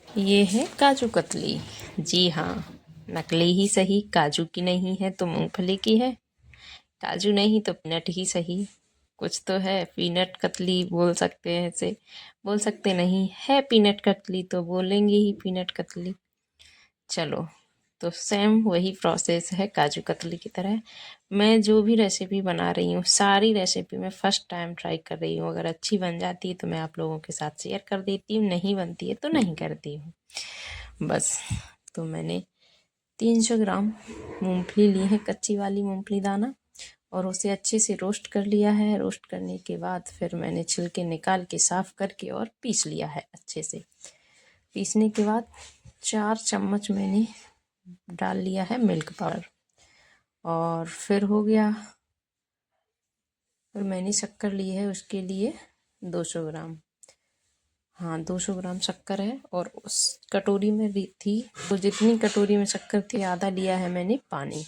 ये है काजू कतली। जी हाँ, नकली ही सही, काजू की नहीं है तो मूंगफली की है, काजू नहीं तो पीनट ही सही। कुछ तो है, पीनट कतली बोल सकते हैं इसे, बोल सकते नहीं है पीनट कतली तो बोलेंगे ही पीनट कतली। चलो, तो सेम वही प्रोसेस है काजू कतली की तरह। मैं जो भी रेसिपी बना रही हूँ, सारी रेसिपी मैं फर्स्ट टाइम ट्राई कर रही हूँ। अगर अच्छी बन जाती है तो मैं आप लोगों के साथ शेयर कर देती हूँ, नहीं बनती है तो नहीं करती हूँ बस। तो मैंने 300 ग्राम मूंगफली ली है, कच्ची वाली मूंगफली दाना, और उसे अच्छे से रोस्ट कर लिया है। रोस्ट करने के बाद फिर मैंने छिलके निकाल के साफ करके और पीस लिया है अच्छे से। पीसने के बाद 4 चम्मच मैंने डाल लिया है मिल्क पाउडर, और फिर हो गया। फिर मैंने शक्कर ली है, उसके लिए 200 ग्राम, हाँ 200 ग्राम शक्कर है। और उस कटोरी में भी थी, तो जितनी कटोरी में शक्कर थी आधा लिया है मैंने पानी।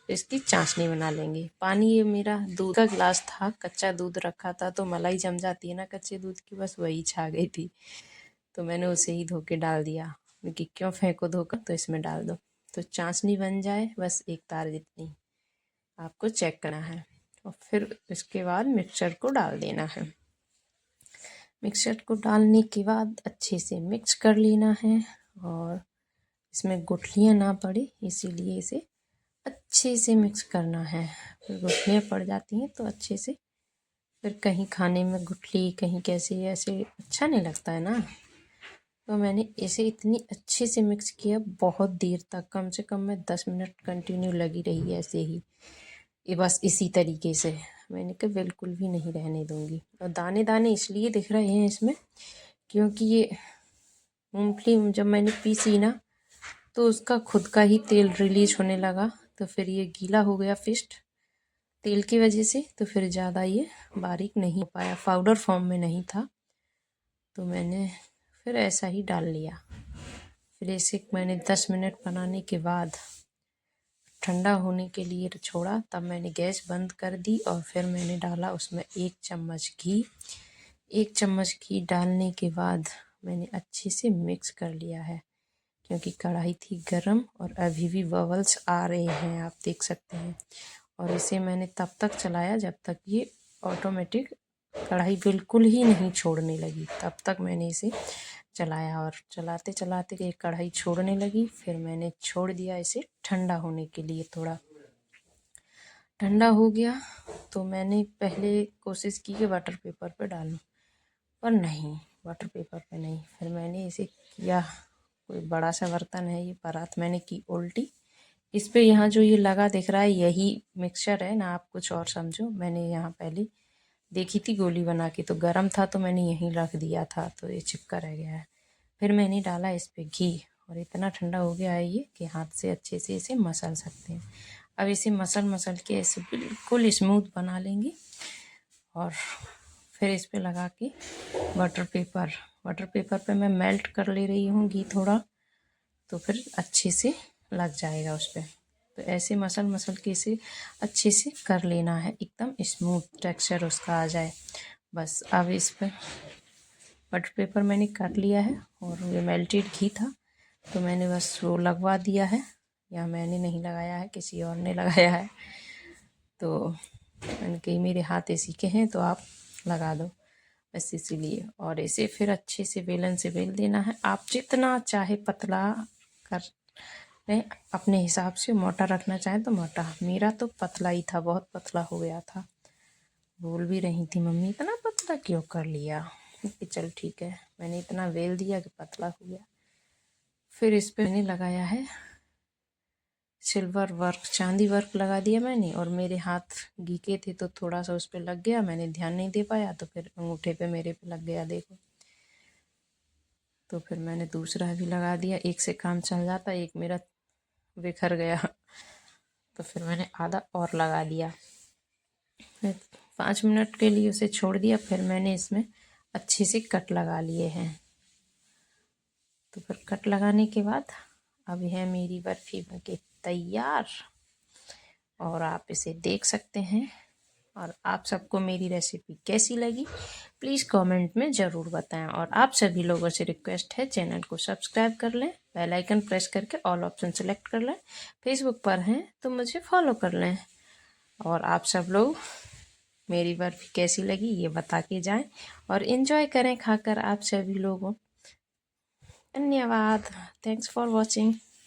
इसकी चाशनी बना लेंगे। पानी ये मेरा दूध का गिलास था, कच्चा दूध रखा था तो मलाई जम जाती है ना कच्चे दूध की, बस वही छा गई थी तो मैंने उसे ही धो के डाल दिया, क्योंकि क्यों फेंको धोकर, तो इसमें डाल दो। तो चाशनी बन जाए बस एक तार जितनी, आपको चेक करना है। और फिर इसके बाद मिक्सचर को डाल देना है। मिक्सचर को डालने के बाद अच्छे से मिक्स कर लेना है, और इसमें गुठलियाँ ना पड़े इसीलिए इसे अच्छे से मिक्स करना है। फिर गुठलियाँ पड़ जाती हैं तो अच्छे से, फिर कहीं खाने में गुठली कहीं कैसे, ऐसे अच्छा नहीं लगता है ना। तो मैंने इसे इतनी अच्छे से मिक्स किया, बहुत देर तक, कम से कम मैं 10 मिनट कंटिन्यू लगी रही ऐसे ही, ये बस इसी तरीके से। मैंने कहा बिल्कुल भी नहीं रहने दूंगी। और दाने दाने इसलिए दिख रहे हैं इसमें क्योंकि ये मूंगफली जब मैंने पीसी ना तो उसका खुद का ही तेल रिलीज होने लगा, तो फिर ये गीला हो गया फिस्ट तेल की वजह से, तो फिर ज़्यादा ये बारीक नहीं हो पाया, पाउडर फॉर्म में नहीं था। तो मैंने फिर ऐसा ही डाल लिया। फिर इसे मैंने 10 मिनट बनाने के बाद ठंडा होने के लिए छोड़ा, तब मैंने गैस बंद कर दी और फिर मैंने डाला उसमें 1 चम्मच घी। 1 चम्मच घी डालने के बाद मैंने अच्छे से मिक्स कर लिया है, क्योंकि कढ़ाई थी गरम और अभी भी बबल्स आ रहे हैं, आप देख सकते हैं। और इसे मैंने तब तक चलाया जब तक ये ऑटोमेटिक कढ़ाई बिल्कुल ही नहीं छोड़ने लगी, तब तक मैंने इसे चलाया। और चलाते चलाते ये कढ़ाई छोड़ने लगी, फिर मैंने छोड़ दिया इसे ठंडा होने के लिए। थोड़ा ठंडा हो गया तो मैंने पहले कोशिश की कि बटर पेपर पे डालूं, पर नहीं, बटर पेपर पे नहीं। फिर मैंने इसे किया, कोई बड़ा सा बर्तन है ये, परात मैंने की उल्टी। इस पे यहाँ जो ये लगा दिख रहा है यही मिक्सचर है ना, आप कुछ और समझो। मैंने यहाँ पहले देखी थी गोली बना के, तो गरम था तो मैंने यहीं रख दिया था तो ये चिपका रह गया है। फिर मैंने डाला इस पे घी, और इतना ठंडा हो गया है ये कि हाथ से अच्छे से इसे मसल सकते हैं। अब इसे मसल मसल के ऐसे बिल्कुल स्मूथ बना लेंगे, और फिर इस पे लगा के बटर पेपर पे मैं मेल्ट कर ले रही हूँ घी थोड़ा, तो फिर अच्छे से लग जाएगा उस पर। तो ऐसे मसल मसल के इसे अच्छे से कर लेना है, एकदम स्मूथ टेक्सचर उसका आ जाए बस। अब इस पर बटर पेपर मैंने काट लिया है, और ये मेल्टेड घी था तो मैंने बस वो लगवा दिया है। या मैंने नहीं लगाया है, किसी और ने लगाया है, तो मैंने कही मेरे हाथ ऐसी के हैं तो आप लगा दो, बस इसीलिए। और इसे फिर अच्छे से बेलन से बेल देना है। आप जितना चाहे पतला कर लें, अपने हिसाब से, मोटा रखना चाहें तो मोटा। मेरा तो पतला ही था, बहुत पतला हो गया था। बोल भी रही थी मम्मी इतना पतला क्यों कर लिया, कि चल ठीक है, मैंने इतना बेल दिया कि पतला हो गया। फिर इस पे मैंने लगाया है सिल्वर वर्क, चांदी वर्क लगा दिया मैंने, और मेरे हाथ घी के थे तो थोड़ा सा उस पर लग गया, मैंने ध्यान नहीं दे पाया तो फिर अंगूठे पे मेरे पे लग गया, देखो। तो फिर मैंने दूसरा भी लगा दिया, एक से काम चल जाता, एक मेरा बिखर गया तो फिर मैंने आधा और लगा दिया। फिर 5 मिनट के लिए उसे छोड़ दिया, फिर मैंने इसमें अच्छे से कट लगा लिए हैं। तो फिर कट लगाने के बाद अब है मेरी बर्फ़ी बनके तैयार, और आप इसे देख सकते हैं। और आप सबको मेरी रेसिपी कैसी लगी प्लीज़ कमेंट में ज़रूर बताएं। और आप सभी लोगों से रिक्वेस्ट है चैनल को सब्सक्राइब कर लें, बेल आइकन प्रेस करके ऑल ऑप्शन सेलेक्ट कर लें। फेसबुक पर हैं तो मुझे फॉलो कर लें। और आप सब लोग मेरी बर्फ़ी कैसी लगी ये बता के जाएं और इन्जॉय करें खाकर आप सभी लोगों। धन्यवाद। Thanks for watching.